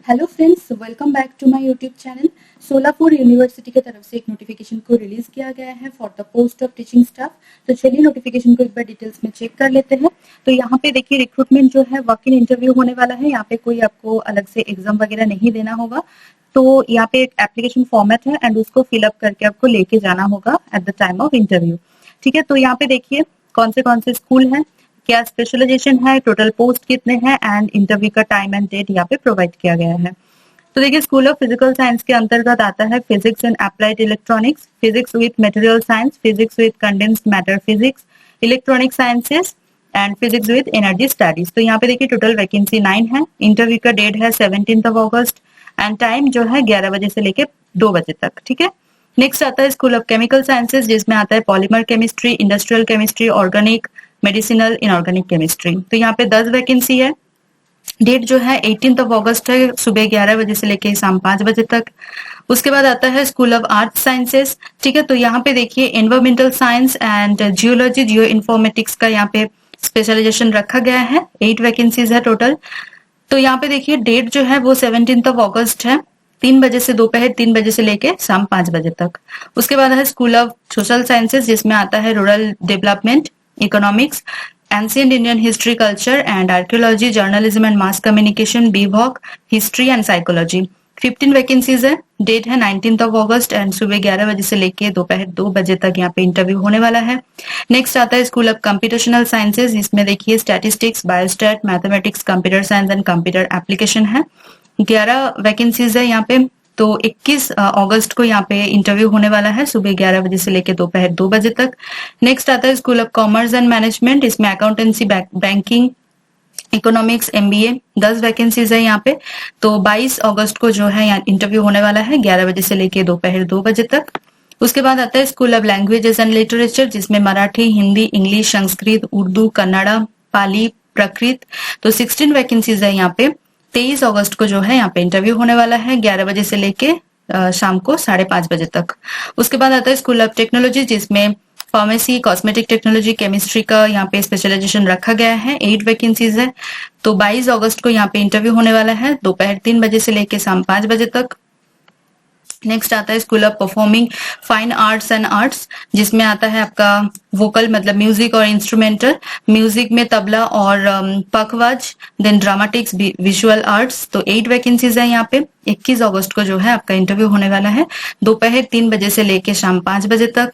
Hello friends, welcome back to my YouTube channel. Solapur university की तरफ से एक नोटिफिकेशन को रिलीज किया गया है for the post of teaching staff. तो चलिए नोटिफिकेशन को एक बार डिटेल्स में चेक कर लेते हैं। तो यहाँ पे देखिए रिक्रूटमेंट जो है वॉक इन इंटरव्यू होने वाला है। यहाँ पे कोई आपको अलग से एग्जाम वगैरह नहीं देना होगा। तो यहाँ पे एक एप्लीकेशन फॉर्मेट है एंड उसको फिलअप करके आपको लेके जाना होगा at the time of interview. ठीक है, तो यहाँ पे देखिए कौन से स्कूल हैं, क्या स्पेशलाइजेशन है, टोटल पोस्ट कितने हैं एंड इंटरव्यू का टाइम एंड डेट यहाँ पे प्रोवाइड किया गया है। तो देखिए स्कूल ऑफ फिजिकल साइंस के अंतर्गत आता है physics and applied electronics, physics with material science, physics with condensed matter physics, electronic sciences and physics with energy studies. तो यहाँ पे देखिए टोटल वैकेंसी 9 है। इंटरव्यू का डेट है 17 अगस्त एंड टाइम जो है 11 बजे से लेके 2 बजे तक। ठीक है, नेक्स्ट आता है स्कूल ऑफ केमिकल साइंसेज, जिसमें आता है polymer chemistry, industrial chemistry, organic, medicinal, inorganic chemistry. तो यहाँ पे 10 वैकेंसी है। डेट जो है 18 अगस्त है, सुबह 11 बजे से लेके शाम 5 बजे तक। उसके बाद आता है स्कूल ऑफ आर्थ साइंसेस। ठीक है, तो यहाँ पे देखिए environmental science and geology, geo informatics का यहाँ पे स्पेशलाइजेशन रखा गया है। 8 वैकेंसीज है टोटल। तो यहाँ पे देखिए डेट जो है वो 17 अगस्त है, 3 बजे से दोपहर 3 बजे से लेके शाम 5 बजे तक। उसके बाद है स्कूल ऑफ सोशल साइंसेज, जिसमें आता है rural development, economics, ancient Indian history, culture and archaeology, journalism and mass communication, बीवॉक, history and psychology. 15 vacancies है। डेट है 19 अगस्त एंड सुबह 11 बजे से लेके दोपहर 2 बजे तक यहाँ पे इंटरव्यू होने वाला है। नेक्स्ट आता है स्कूल ऑफ कंप्यूटेशनल साइंसेज, इसमें देखिए statistics, biostat, mathematics, computer science and computer application है। 11 वैकेंसीज है यहाँ पे। तो 21 अगस्त को यहाँ पे इंटरव्यू होने वाला है, सुबह 11 बजे से लेकर दोपहर 2 बजे तक। नेक्स्ट आता है school of commerce and management, इसमें accountancy, banking, economics, MBA. 10 vacancies है यहाँ पे। तो 22 अगस्त को जो है यहाँ इंटरव्यू होने वाला है, 11 बजे से लेकर दोपहर 2 बजे तक। उसके बाद आता है school of languages and literature, जिसमें मराठी, हिंदी, इंग्लिश, संस्कृत, उर्दू, कन्नड़ा, पाली, प्राकृत। तो 16 वैकेंसीज है यहाँ पे। 23 अगस्त को जो है यहाँ पे इंटरव्यू होने वाला है, 11 बजे से लेके शाम को 5:30 बजे तक। उसके बाद आता है स्कूल ऑफ टेक्नोलॉजी, जिसमें फार्मेसी, कॉस्मेटिक टेक्नोलॉजी, केमिस्ट्री का यहाँ पे स्पेशलाइजेशन रखा गया है। 8 वैकेंसीज है। तो 22 अगस्त को यहाँ पे इंटरव्यू होने वाला है, दोपहर 3 बजे से लेके शाम 5 बजे तक। नेक्स्ट आता है school of performing fine arts and arts, जिसमें आता है आपका वोकल मतलब म्यूजिक और इंस्ट्रूमेंटल, म्यूजिक में तबला और पखवाज, देन ड्रामेटिक्स, विजुअल आर्ट्स। तो 8 वैकेंसीज है यहाँ पे। 21 अगस्त को जो है आपका इंटरव्यू होने वाला है, दोपहर 3 बजे से लेके शाम 5 बजे तक।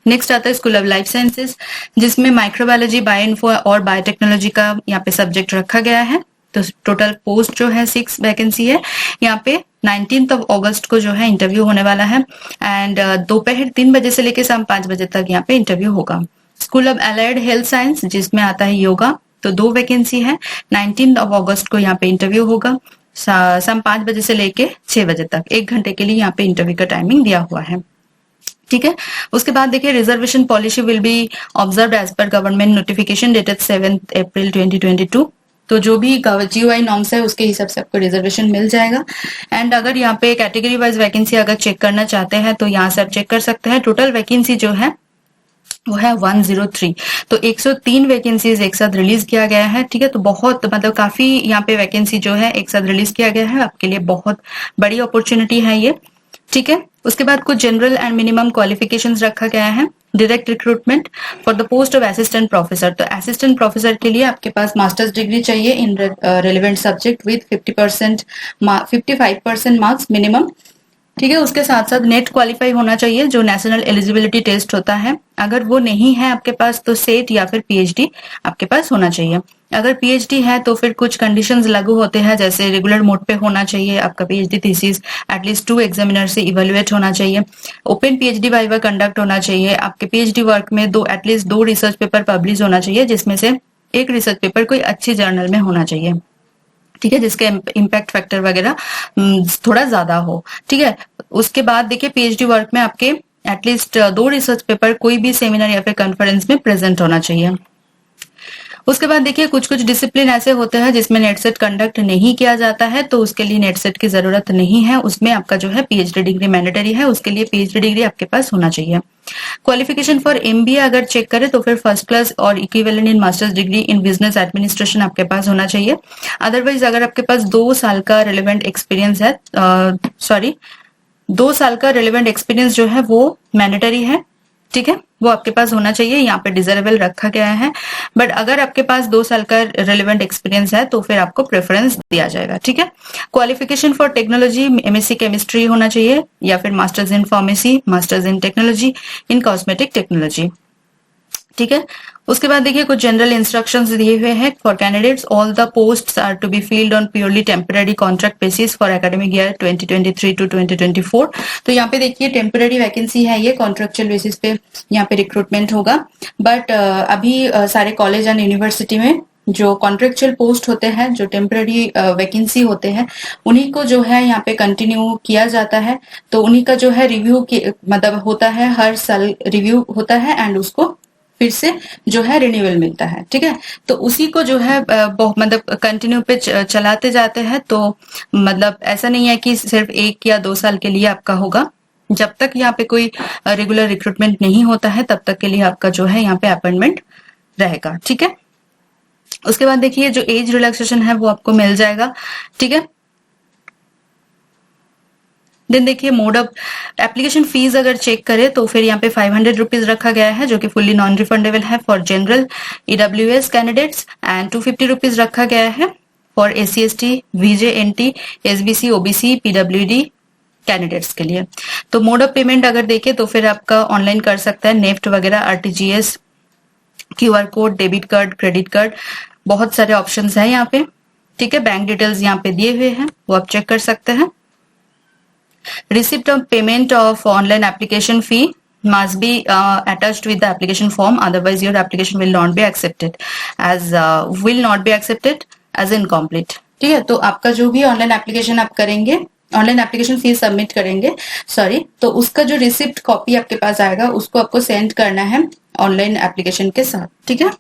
नेक्स्ट आता है स्कूल ऑफ लाइफ साइंसेज, जिसमें माइक्रोबायोलॉजी, बायोइन्फो और बायोटेक्नोलॉजी का यहाँ पे सब्जेक्ट रखा गया है। तो टोटल पोस्ट जो है 6 वैकेंसी है यहाँ पे। 19 अगस्त को जो है इंटरव्यू होने वाला है एंड दोपहर 3 बजे से लेकर शाम 5 बजे तक यहाँ पे इंटरव्यू होगा। School of allied health science, जिसमें आता है योगा। तो 2 वैकेंसी है। 19 अगस्त को यहाँ पे इंटरव्यू होगा, शाम 5 बजे से लेके 6 बजे तक। 1 घंटे के लिए यहाँ पे इंटरव्यू का टाइमिंग दिया हुआ है। ठीक है, उसके बाद देखिए reservation policy will be observe as per government notification dated 7 April 2022। तो जो भी जीओआई नॉर्म्स है उसके हिसाब से आपको रिजर्वेशन मिल जाएगा। एंड अगर यहाँ पे कैटेगरी वाइज वैकेंसी अगर चेक करना चाहते हैं तो यहाँ से आप चेक कर सकते हैं। टोटल वैकेंसी जो है वो है 103। तो 103 वैकेंसीज एक साथ रिलीज किया गया है। ठीक है, तो बहुत मतलब काफी यहाँ पे वैकेंसी जो है एक साथ रिलीज किया गया है, आपके लिए बहुत बड़ी अपॉर्चुनिटी है ये। ठीक है, उसके बाद कुछ जनरल एंड मिनिमम क्वालिफिकेशंस रखा गया है। Direct recruitment for the post of assistant professor. तो असिस्टेंट प्रोफेसर के लिए आपके पास मास्टर्स डिग्री चाहिए इन relevant subject with 55% marks minimum. ठीक है, उसके साथ साथ नेट क्वालिफाई होना चाहिए, जो नेशनल एलिजिबिलिटी टेस्ट होता है। अगर वो नहीं है आपके पास तो सेट या फिर पीएचडी आपके पास होना चाहिए। अगर पीएचडी है तो फिर कुछ कंडीशंस लागू होते हैं, जैसे रेगुलर मोड पे होना चाहिए आपका पीएचडी थीसिस, एटलीस्ट 2 एग्जामिनर से इवेलुएट होना चाहिए, ओपन पीएचडी वाइवा कंडक्ट होना चाहिए, आपके पीएचडी वर्क में एटलीस्ट 2 रिसर्च पेपर पब्लिश होना चाहिए, जिसमें से एक रिसर्च पेपर कोई अच्छी जर्नल में होना चाहिए। ठीक है, जिसके इम्पैक्ट फैक्टर वगैरह थोड़ा ज्यादा हो। ठीक है, उसके बाद देखिए पीएचडी वर्क में आपके एटलीस्ट 2 रिसर्च पेपर कोई भी सेमिनार या फिर कॉन्फ्रेंस में प्रेजेंट होना चाहिए। उसके बाद देखिए कुछ कुछ डिसिप्लिन ऐसे होते हैं जिसमें नेट सेट कंडक्ट नहीं किया जाता है, तो उसके लिए नेट सेट की जरूरत नहीं है। उसमें आपका जो है पीएचडी डिग्री मैंडेटरी है, उसके लिए पीएचडी डिग्री आपके पास होना चाहिए। क्वालिफिकेशन फॉर एमबीए अगर चेक करें तो फिर फर्स्ट क्लास और equivalent in masters degree in business administration आपके पास होना चाहिए। अदरवाइज अगर आपके पास 2 साल का रिलेवेंट एक्सपीरियंस है, 2 साल का रिलेवेंट एक्सपीरियंस जो है वो मैंडेटरी है, ठीक है, वो आपके पास होना चाहिए। यहाँ पे डिजरेबल रखा गया है, बट अगर आपके पास 2 साल का रिलेवेंट एक्सपीरियंस है तो फिर आपको प्रेफरेंस दिया जाएगा, ठीक है। Qualification for technology MSc chemistry होना चाहिए, या फिर masters in pharmacy, masters in technology in cosmetic technology, ठीक है। उसके बाद देखिए कुछ जनरल इंस्ट्रक्शंस दिए हुए हैं for candidates. All the posts are to be filled on purely temporary contract basis for academic year 2023 to 2024। तो यहाँ पे देखिए टेम्पररी वैकेंसी है, ये कॉन्ट्रेक्चुअल बेसिस पे यहाँ पे रिक्रूटमेंट होगा। बट अभी सारे कॉलेज एंड यूनिवर्सिटी में जो कॉन्ट्रेक्चुअल पोस्ट होते हैं, जो टेम्पररी वैकेंसी होते हैं, उन्हीं को जो है यहाँ पे कंटिन्यू किया जाता है। तो उन्हीं का जो है रिव्यू मतलब होता है, हर साल रिव्यू होता है एंड उसको फिर से जो है रिन्यूअल मिलता है, ठीक है। तो उसी को जो है मतलब कंटिन्यू पे चलाते जाते हैं। तो मतलब ऐसा नहीं है कि सिर्फ 1 या 2 साल के लिए आपका होगा। जब तक यहाँ पे कोई रेगुलर रिक्रूटमेंट नहीं होता है तब तक के लिए आपका जो है यहाँ पे अपॉइंटमेंट रहेगा, ठीक है। उसके बाद देखिए जो एज रिलैक्सेशन है वो आपको मिल जाएगा, ठीक है। देन देखिए मोड ऑफ एप्लीकेशन फीस अगर चेक करें तो फिर यहाँ पे 500 रुपीज रखा गया है, जो कि फुल्ली नॉन रिफंडेबल है for general EWS candidates, and 250 rupees रखा गया है for SC ST, VJ NT, SBC, OBC, PWD candidates के लिए। तो मोड ऑफ पेमेंट अगर देखें तो फिर आपका ऑनलाइन कर सकता है, नेफ्ट वगैरह, RTGS, QR code, debit card, credit card, बहुत सारे ऑप्शन है यहाँ पे, ठीक है। बैंक डिटेल्स यहाँ पे दिए हुए हैं, वो आप चेक कर सकते हैं। Receipt of payment of online application fee must be attached with the application form, otherwise your application will not be accepted as incomplete, ठीक है। तो आपका जो भी ऑनलाइन एप्लीकेशन आप करेंगे, ऑनलाइन एप्लीकेशन फीस सबमिट करेंगे, तो उसका जो रिसिप्ट कॉपी आपके पास आएगा उसको आपको सेंड करना है ऑनलाइन एप्लीकेशन के साथ, ठीक है।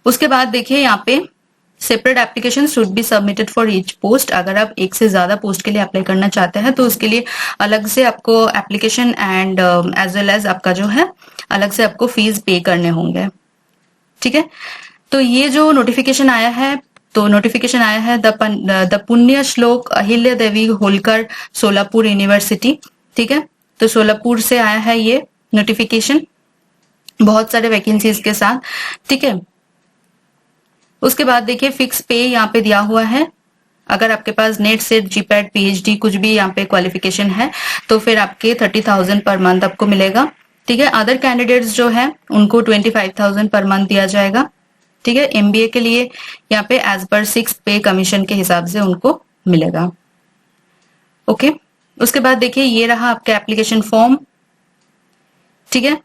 उसके बाद देखिए यहाँ पे separate application should be submitted for each post. अगर आप 1 से ज्यादा पोस्ट के लिए अप्लाई करना चाहते हैं तो उसके लिए अलग से आपको application and as well as आपका जो है अलग से आपको फीस पे करने होंगे, ठीक है। तो ये जो नोटिफिकेशन आया है, तो नोटिफिकेशन आया है द पुण्य श्लोक अहिल्या देवी होलकर सोलापुर यूनिवर्सिटी, ठीक है। तो सोलापुर से आया है ये नोटिफिकेशन, बहुत सारे वैकेंसीज के साथ, ठीक है। उसके बाद देखिए फिक्स पे यहाँ पे दिया हुआ है। अगर आपके पास नेट सेट जीपैट पीएचडी कुछ भी यहाँ पे क्वालिफिकेशन है तो फिर आपके 30,000 पर मंथ आपको मिलेगा, ठीक है। अदर कैंडिडेट्स जो है उनको 25,000 पर मंथ दिया जाएगा, ठीक है। एमबीए के लिए यहाँ पे एज पर 6 पे कमीशन के हिसाब से उनको मिलेगा, ओके। उसके बाद देखिए ये रहा आपका एप्लीकेशन फॉर्म, ठीक है।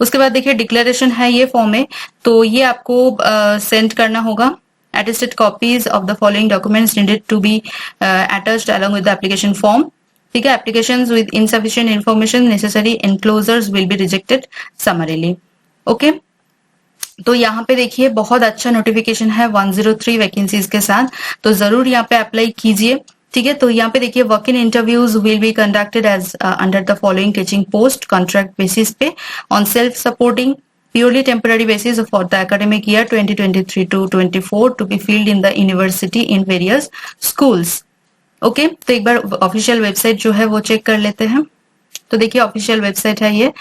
उसके बाद देखिए डिक्लेरेशन है, ये फॉर्म है, तो ये आपको सेंड करना होगा। Attested copies of the following documents needed to be attached along with the application form, ठीक है। Applications with insufficient information necessary enclosures will be rejected summarily, okay. तो यहाँ पे देखिए बहुत अच्छा नोटिफिकेशन है 103 वैकेंसीज के साथ, तो जरूर यहाँ पे अप्लाई कीजिए, ठीक है। तो यहाँ पे देखिए work in interviews will be conducted as under the following teaching post contract basis पे on self supporting purely temporary basis for the academic year 2023 to 24 to be filled in the university in various schools, okay. तो एक बार official website जो है वो check कर लेते हैं। तो देखिए ऑफिशियल वेबसाइट है ये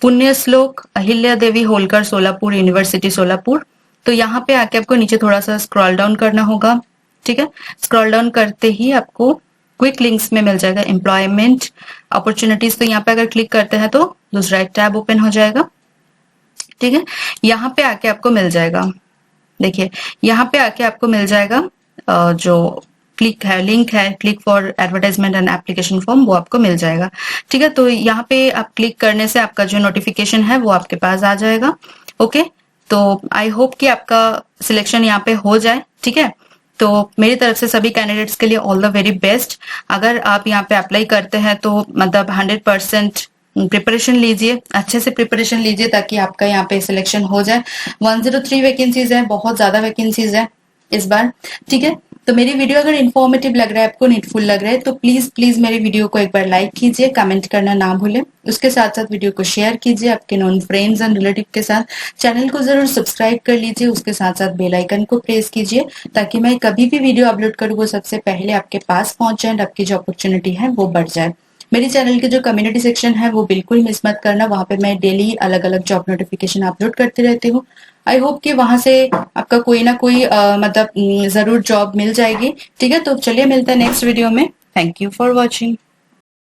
पुण्य श्लोक अहिल्या देवी होलकर सोलापुर यूनिवर्सिटी सोलापुर। तो यहाँ पे आके आपको नीचे थोड़ा सा स्क्रॉल डाउन करना होगा, ठीक है। स्क्रॉल डाउन करते ही आपको क्विक लिंक्स में मिल जाएगा एम्प्लॉयमेंट अपॉर्चुनिटीज। तो यहाँ पे अगर क्लिक करते हैं तो दूसरा एक टैब ओपन हो जाएगा, ठीक है। यहाँ पे आके आपको मिल जाएगा, देखिए यहाँ पे आके आपको मिल जाएगा जो क्लिक है, लिंक है, click for advertisement and application form, वो आपको मिल जाएगा, ठीक है। तो यहाँ पे आप क्लिक करने से आपका जो नोटिफिकेशन है वो आपके पास आ जाएगा, ओके। तो आई होप कि आपका सिलेक्शन यहाँ पे हो जाए, ठीक है। तो मेरी तरफ से सभी कैंडिडेट्स के लिए ऑल द वेरी बेस्ट। अगर आप यहाँ पे अप्लाई करते हैं तो मतलब 100% प्रिपरेशन लीजिए, अच्छे से प्रिपरेशन लीजिए ताकि आपका यहाँ पे सिलेक्शन हो जाए। 103 वैकेंसीज है, बहुत ज्यादा वैकेंसीज है इस बार, ठीक है। तो मेरी वीडियो अगर इन्फॉर्मेटिव लग रहा है, आपको नीडफुल लग रहा है, तो प्लीज प्लीज मेरी वीडियो को एक बार लाइक कीजिए, कमेंट करना ना भूलें। उसके साथ साथ वीडियो को शेयर कीजिए आपके नॉन फ्रेंड्स एंड रिलेटिव के साथ। चैनल को जरूर सब्सक्राइब कर लीजिए, उसके साथ साथ बेल आइकन को प्रेस कीजिए ताकि मैं कभी भी वीडियो अपलोड करूँ वो सबसे पहले आपके पास पहुंच जाए, आपकी जो अपॉर्चुनिटी है वो बढ़ जाए। मेरे चैनल के जो कम्युनिटी सेक्शन है वो बिल्कुल मिस मत करना, वहां पे मैं डेली अलग अलग जॉब नोटिफिकेशन अपलोड करती रहती हूँ। आई होप कि वहां से आपका कोई ना कोई मतलब जरूर जॉब मिल जाएगी, ठीक है। तो चलिए मिलते हैं नेक्स्ट वीडियो में। Thank you for watching.